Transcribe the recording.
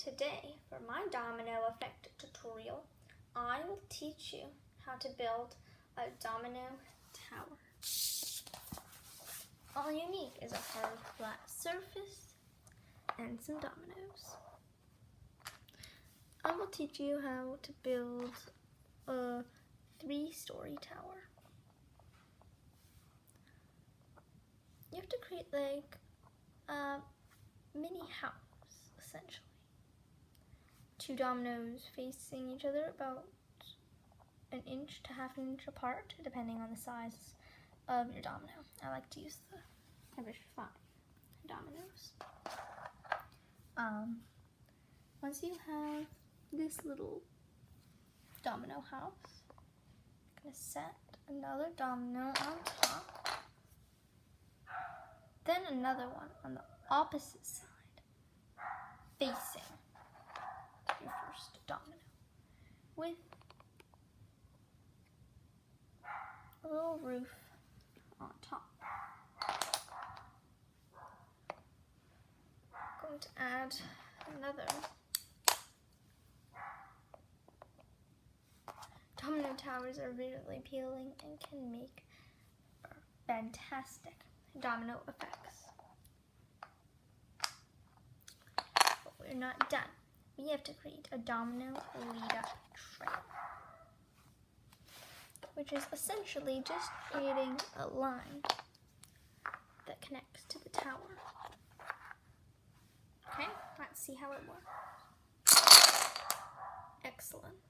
Today, for my domino effect tutorial, I will teach you how to build a domino tower. All you need is a hard, flat surface and some dominoes. I will teach you how to build a 3-story tower. You have to create like a mini house, essentially. 2 dominoes facing each other about 1 inch to ½ inch apart, depending on the size of your domino. I like to use the average 5 dominoes. Once you have this little domino house, I'm going to set another domino on top, then another one on the opposite side, facing your first domino, with a little roof on top. I'm going to add another domino towers are visually appealing and can make fantastic domino effects. But we're not done. We have to create a domino lead-up trail, which is essentially just creating a line that connects to the tower. Okay, let's see how it works. Excellent.